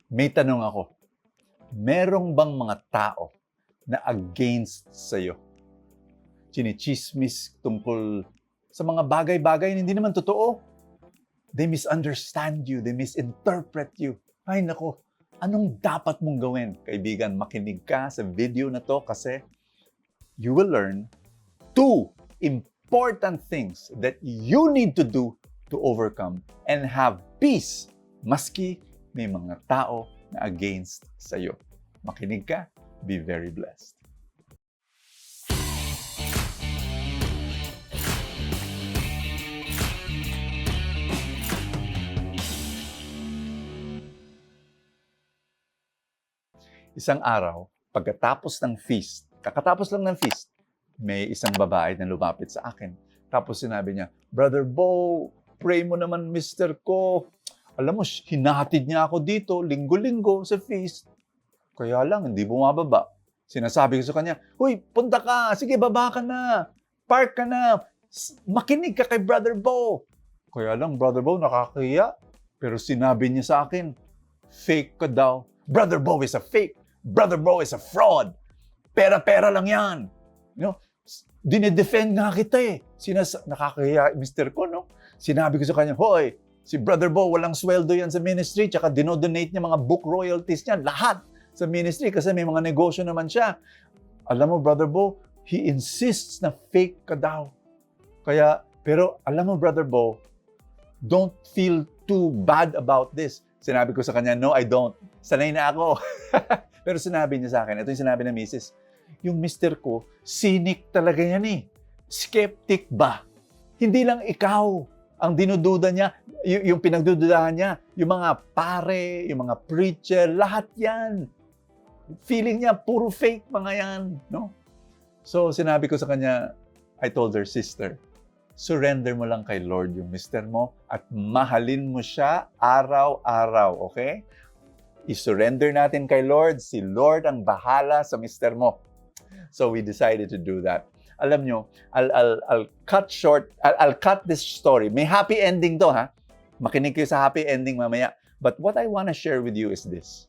May tanong ako, merong bang mga tao na against sa'yo? Chinichismis tungkol sa mga bagay-bagay na hindi naman totoo. They misunderstand you, they misinterpret you. Ay nako, anong dapat mong gawin? Kaibigan, makinig ka sa video na to kasi you will learn 2 important things that you need to do to overcome and have peace maski may mga tao na against sa'yo. Makinig ka, be very blessed. Isang araw, pagkatapos ng feast, kakatapos lang ng feast, may isang babae na lumapit sa akin. Tapos sinabi niya, Brother Bo, pray mo naman mister ko. Alam mo, hinahatid niya ako dito, linggo-linggo sa feast. Kaya lang, hindi bumababa. Sinasabi ko sa kanya, Huy, punta ka, sige baba ka na, park ka na, makinig ka kay Brother Bo. Kaya lang, Brother Bo, nakakahiya. Pero sinabi niya sa akin, fake ka daw. Brother Bo is a fake. Brother Bo is a fraud. Pera-pera lang yan. You know, dinedefend nga kita eh. Nakakahiya, mister ko, no? Sinabi ko sa kanya, hoy, si Brother Bo, walang sweldo yan sa ministry, tsaka dinodonate niya mga book royalties niya, lahat sa ministry kasi may mga negosyo naman siya. Alam mo, Brother Bo, he insists na fake ka daw. Kaya, pero alam mo, Brother Bo, don't feel too bad about this. Sinabi ko sa kanya, no, I don't. Sanay na ako. Pero sinabi niya sa akin, ito yung sinabi ng misis, yung mister ko, cynic talaga yan eh. Skeptic ba? Hindi lang ikaw ang dinududa niya, yung pinagdududahan niya, yung mga pare, yung mga preacher, lahat yan. Feeling niya, puro fake mga yan. No? So sinabi ko sa kanya, I told her, sister, surrender mo lang kay Lord yung mister mo at mahalin mo siya araw-araw, okay? I-surrender natin kay Lord. Si Lord ang bahala sa mister mo. So we decided to do that. Alam nyo, I'll cut short, I'll cut this story. May happy ending to, ha? Makinig kayo sa happy ending mamaya. But what I want to share with you is this.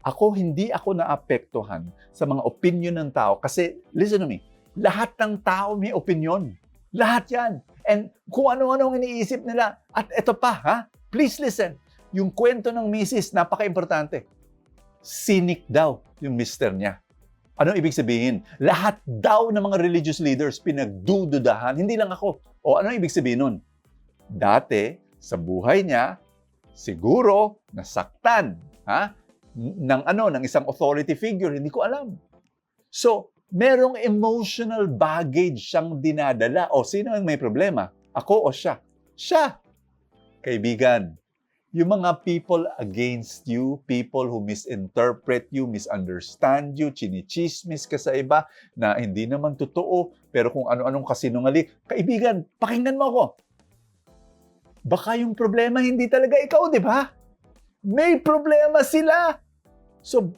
Hindi ako naapektuhan sa mga opinion ng tao. Kasi, listen to me, lahat ng tao may opinion. Lahat yan. And kung ano-ano ang iniisip nila. At ito pa, ha? Please listen. Yung kwento ng misis, napaka-importante. Cynic daw yung mister niya. Anong ibig sabihin? Lahat daw ng mga religious leaders pinagdududahan. Hindi lang ako. O anong ibig sabihin nun? Dati, sa buhay niya, siguro, nasaktan. Ha? Ng isang authority figure. Hindi ko alam. So, merong emotional baggage siyang dinadala. O, sino ang may problema? Ako o siya? Siya! Kaibigan, yung mga people against you, people who misinterpret you, misunderstand you, chinichismis ka sa iba na hindi naman totoo, pero kung ano-anong kasinungaling, kaibigan, pakinggan mo ako. Baka yung problema hindi talaga ikaw, di ba? May problema sila. So,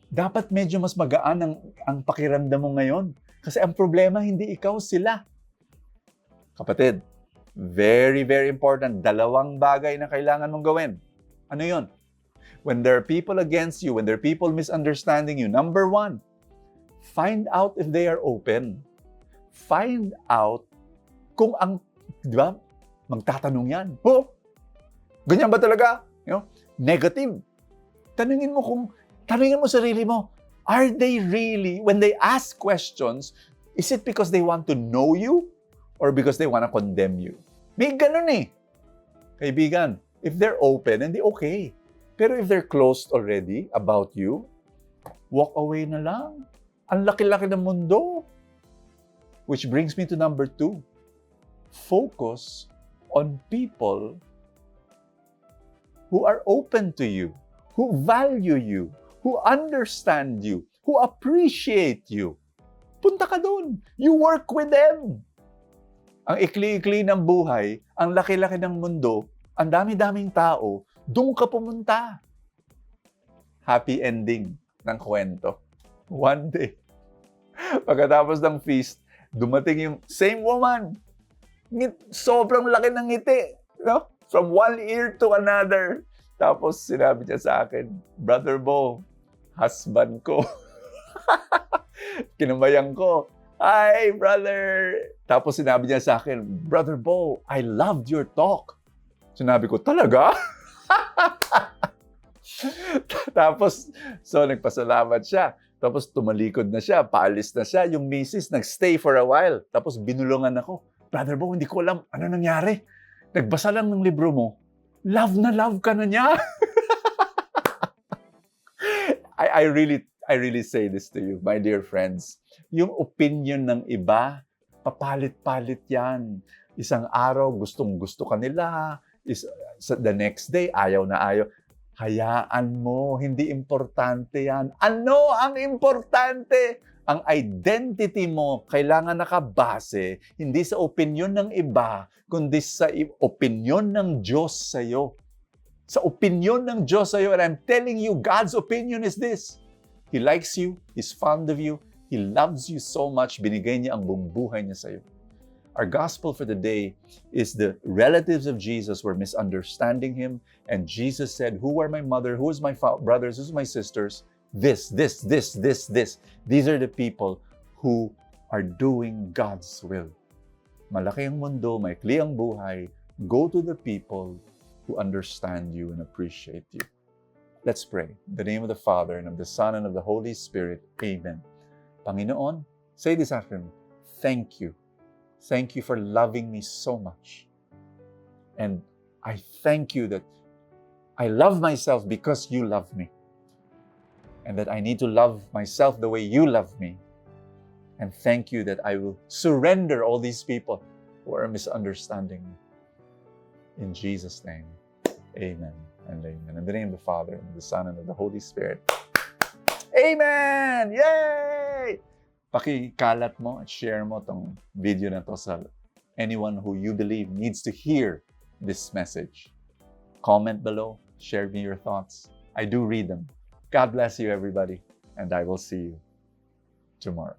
dapat medyo mas magaan ang pakiramdam mo ngayon. Kasi ang problema hindi ikaw, sila. Kapatid, very, very important. 2 bagay na kailangan mong gawin. Ano yun? When there are people against you, when there are people misunderstanding you, number 1, find out if they are open. Find out kung di ba? Magtatanong yan. Oh, ganyan ba talaga? You know, negative. Tanungin mo sarili mo, are they really, when they ask questions, is it because they want to know you or because they want to condemn you? May ganun eh. Kaibigan, if they're open, hindi okay. Pero if they're closed already about you, walk away na lang. Ang laki-laki ng mundo. Which brings me to number 2. Focus on people who are open to you, who value you, who understand you, who appreciate you. Punta ka doon. You work with them. Ang ikli-ikli ng buhay, ang laki-laki ng mundo, ang dami-daming tao, doon ka pumunta. Happy ending ng kwento. One day, pagkatapos ng feast, dumating yung same woman. Sobrang laki ng ngiti. No? From one ear to another. Tapos sinabi niya sa akin, Brother Bo, husband ko. Kinamayan ko, hi, brother! Tapos sinabi niya sa akin, Brother Bo, I loved your talk. Sinabi ko, talaga? Tapos, so nagpasalamat siya. Tapos tumalikod na siya, paalis na siya. Yung misis nagstay for a while. Tapos binulungan ako, Brother Bo, hindi ko alam ano nangyari. Nagbasa lang ng libro mo. Love na love ka na niya. I really say this to you, my dear friends. Yung opinion ng iba, papalit-palit yan. Isang araw, gustong-gusto ka nila. The next day, ayaw na ayaw. Hayaan mo, hindi importante yan. Ano ang importante? Ang identity mo kailangan nakabase hindi sa opinion ng iba, kundi sa opinion ng Diyos sa'yo. Sa opinion ng Diyos sa'yo. And I'm telling you, God's opinion is this. He likes you. He's fond of you. He loves you so much. Binigay niya ang buong buhay niya sa'yo. Our gospel for the day is the relatives of Jesus were misunderstanding him. And Jesus said, who are my mother? Who is my brothers? Who is my sisters? This. These are the people who are doing God's will. Malaki ang mundo, maikli ang buhay. Go to the people who understand you and appreciate you. Let's pray. In the name of the Father, and of the Son, and of the Holy Spirit. Amen. Panginoon, say this after me. Thank you. Thank you for loving me so much. And I thank you that I love myself because you love me. And that I need to love myself the way you love me. And thank you that I will surrender all these people who are misunderstanding me. In Jesus' name, amen and amen. In the name of the Father, and of the Son, and of the Holy Spirit. Amen! Yay! Pakikalat mo at share mo tong video na to sa anyone who you believe needs to hear this message. Comment below. Share me your thoughts. I do read them. God bless you, everybody, and I will see you tomorrow.